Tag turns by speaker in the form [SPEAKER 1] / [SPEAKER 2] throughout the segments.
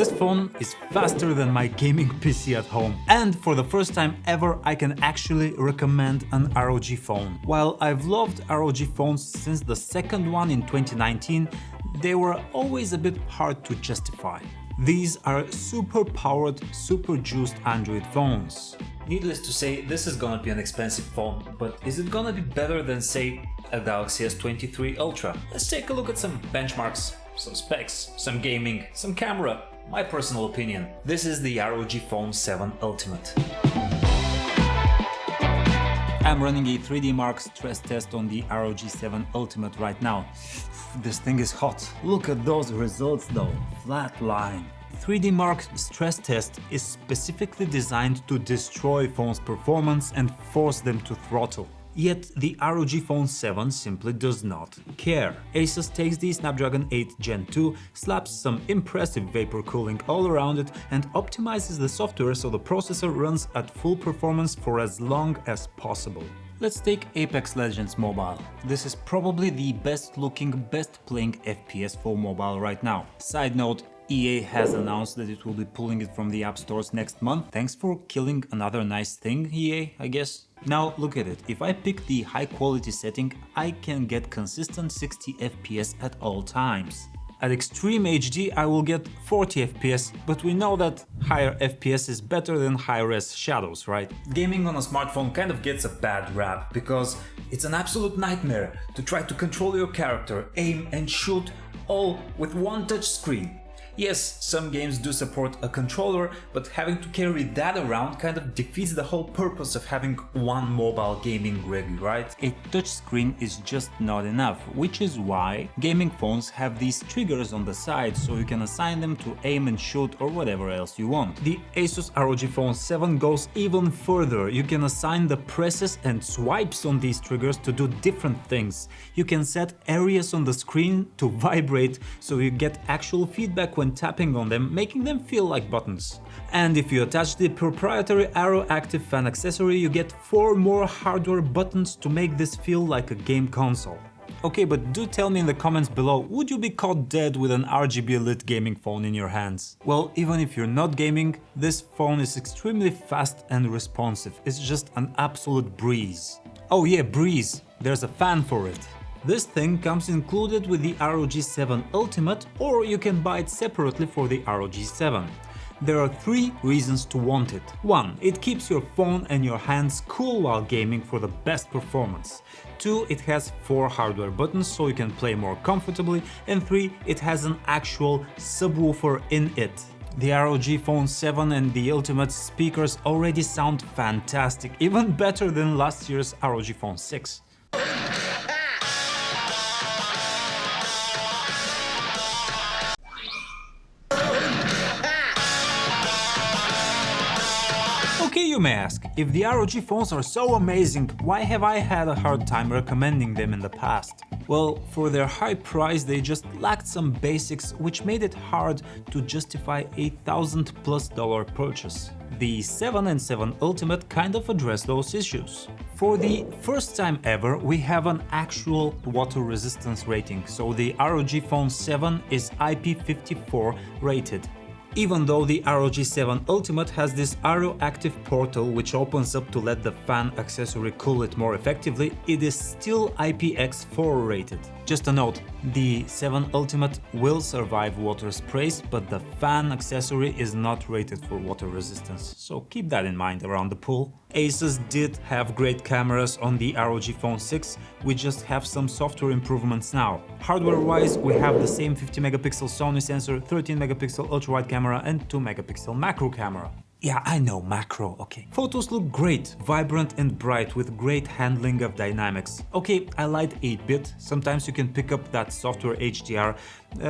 [SPEAKER 1] This phone is faster than my gaming PC at home, and for the first time ever I can actually recommend an ROG phone. While I've loved ROG phones since the second one in 2019, they were always a bit hard to justify. These are super powered, super juiced Android phones. Needless to say, this is gonna be an expensive phone, but is it gonna be better than, say, a Galaxy S23 Ultra? Let's take a look at some benchmarks, some specs, some gaming, some camera. My personal opinion. This is the ROG Phone 7 Ultimate. I'm running a 3D Mark stress test on the ROG 7 Ultimate right now. This thing is hot. Look at those results though. Flat line. 3D Mark stress test is specifically designed to destroy phones' performance and force them to throttle. Yet the ROG Phone 7 simply does not care. Asus takes the Snapdragon 8 Gen 2, slaps some impressive vapor cooling all around it and optimizes the software so the processor runs at full performance for as long as possible. Let's take Apex Legends Mobile. This is probably the best looking, best playing FPS for mobile right now. Side note, EA has announced that it will be pulling it from the app stores next month. Thanks for killing another nice thing, EA, I guess. Now look at it, if I pick the high quality setting, I can get consistent 60 FPS at all times. At Extreme HD I will get 40 FPS, but we know that higher FPS is better than high-res shadows, right? Gaming on a smartphone kind of gets a bad rap, because it's an absolute nightmare to try to control your character, aim and shoot all with one touch screen. Yes, some games do support a controller, but having to carry that around kind of defeats the whole purpose of having one mobile gaming rig, right? A touchscreen is just not enough, which is why gaming phones have these triggers on the side so you can assign them to aim and shoot or whatever else you want. The Asus ROG Phone 7 goes even further. You can assign the presses and swipes on these triggers to do different things. You can set areas on the screen to vibrate so you get actual feedback when tapping on them, making them feel like buttons. And if you attach the proprietary AeroActive fan accessory, you get 4 more hardware buttons to make this feel like a game console. Okay, but do tell me in the comments below, would you be caught dead with an RGB lit gaming phone in your hands? Well, even if you're not gaming, this phone is extremely fast and responsive. It's just an absolute breeze. Oh yeah, breeze. There's a fan for it. This thing comes included with the ROG 7 Ultimate, or you can buy it separately for the ROG 7. There are 3 reasons to want it. 1. It keeps your phone and your hands cool while gaming for the best performance. 2. It has 4 hardware buttons so you can play more comfortably. And 3. It has an actual subwoofer in it. The ROG Phone 7 and the Ultimate speakers already sound fantastic, even better than last year's ROG Phone 6. Okay, you may ask, if the ROG phones are so amazing, why have I had a hard time recommending them in the past? Well, for their high price they just lacked some basics which made it hard to justify a $1,000+ purchase. The 7 and 7 Ultimate kind of address those issues. For the first time ever, we have an actual water resistance rating, so the ROG Phone 7 is IP54 rated. Even though the ROG 7 Ultimate has this AeroActive portal which opens up to let the fan accessory cool it more effectively, it is still IPX4 rated. Just a note, the 7 Ultimate will survive water sprays, but the fan accessory is not rated for water resistance, so keep that in mind around the pool. Asus did have great cameras on the ROG Phone 6, we just have some software improvements now. Hardware-wise, we have the same 50 megapixel Sony sensor, 13 megapixel ultra-wide camera and 2 megapixel macro camera. Yeah, I know, macro, okay. Photos look great, vibrant and bright with great handling of dynamics. Okay, I lied 8-bit, sometimes you can pick up that software HDR,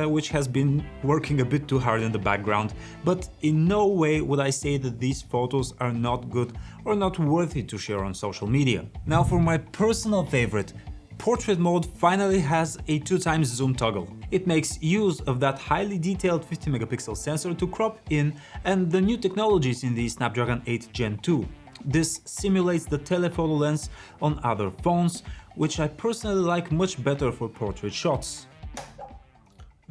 [SPEAKER 1] which has been working a bit too hard in the background, but in no way would I say that these photos are not good or not worthy to share on social media. Now for my personal favorite, Portrait mode finally has a 2x zoom toggle. It makes use of that highly detailed 50 megapixel sensor to crop in and the new technologies in the Snapdragon 8 Gen 2. This simulates the telephoto lens on other phones, which I personally like much better for portrait shots.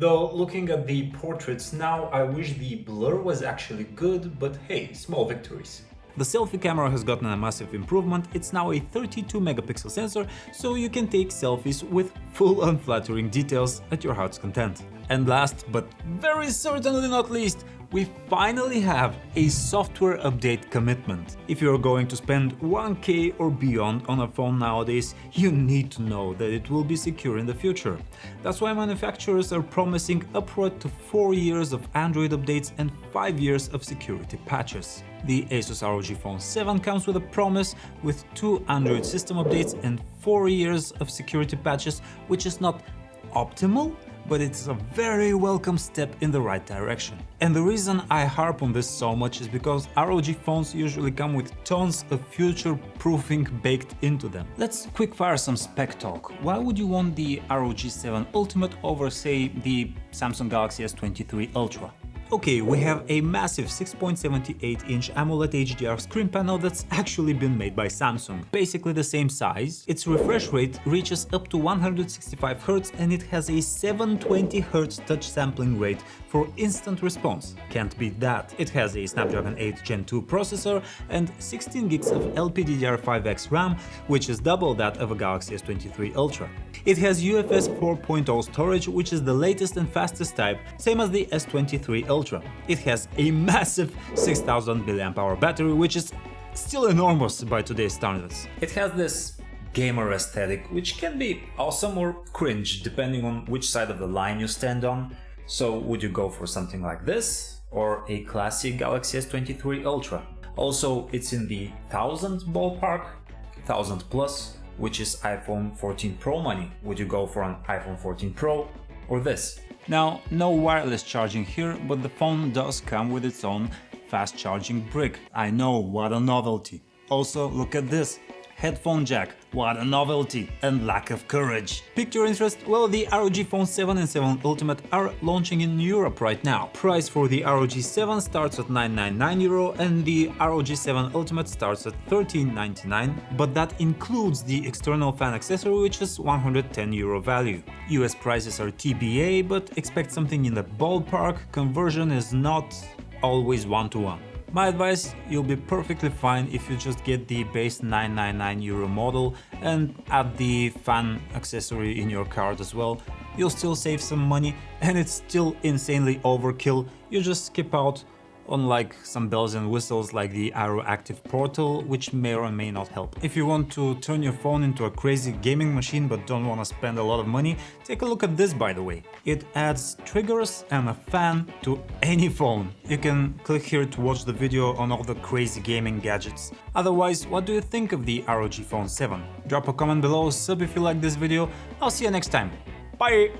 [SPEAKER 1] Though looking at the portraits now, I wish the blur was actually good, but hey, small victories. The selfie camera has gotten a massive improvement. It's now a 32 megapixel sensor, so you can take selfies with full unflattering details at your heart's content. And last, but very certainly not least, we finally have a software update commitment. If you're going to spend 1K or beyond on a phone nowadays, you need to know that it will be secure in the future. That's why manufacturers are promising upward to 4 years of Android updates and 5 years of security patches. The Asus ROG Phone 7 comes with a promise with 2 Android system updates and 4 years of security patches, which is not optimal, but it's a very welcome step in the right direction. And the reason I harp on this so much is because ROG phones usually come with tons of future proofing baked into them. Let's quickfire some spec talk. Why would you want the ROG 7 Ultimate over, say, the Samsung Galaxy S23 Ultra? Okay, we have a massive 6.78-inch AMOLED HDR screen panel that's actually been made by Samsung. Basically the same size, its refresh rate reaches up to 165 Hz and it has a 720 Hz touch sampling rate for instant response. Can't beat that. It has a Snapdragon 8 Gen 2 processor and 16 gigs of LPDDR5X RAM, which is double that of a Galaxy S23 Ultra. It has UFS 4.0 storage, which is the latest and fastest type, same as the S23 Ultra. It has a massive 6000 mAh battery, which is still enormous by today's standards. It has this gamer aesthetic, which can be awesome or cringe depending on which side of the line you stand on. So would you go for something like this or a classic Galaxy S23 Ultra? Also, it's in the 1000 ballpark, 1000 plus, which is iPhone 14 Pro money. Would you go for an iPhone 14 Pro or this? Now, no wireless charging here, but the phone does come with its own fast charging brick. I know, what a novelty. Also, look at this. Headphone jack, what a novelty, and lack of courage. Piqued your interest? Well, the ROG Phone 7 and 7 Ultimate are launching in Europe right now. Price for the ROG 7 starts at €999 and the ROG 7 Ultimate starts at €1399, but that includes the external fan accessory, which is €110 value. US prices are TBA, but expect something in the ballpark. Conversion is not always one-to-one. My advice, you'll be perfectly fine if you just get the base €999 model and add the fan accessory in your cart as well. You'll still save some money and it's still insanely overkill. You just skip out on like some bells and whistles like the AeroActive portal, which may or may not help. If you want to turn your phone into a crazy gaming machine but don't want to spend a lot of money, take a look at this, by the way. It adds triggers and a fan to any phone. You can click here to watch the video on all the crazy gaming gadgets. Otherwise, what do you think of the ROG Phone 7? Drop a comment below, sub if you like this video. I'll see you next time. Bye!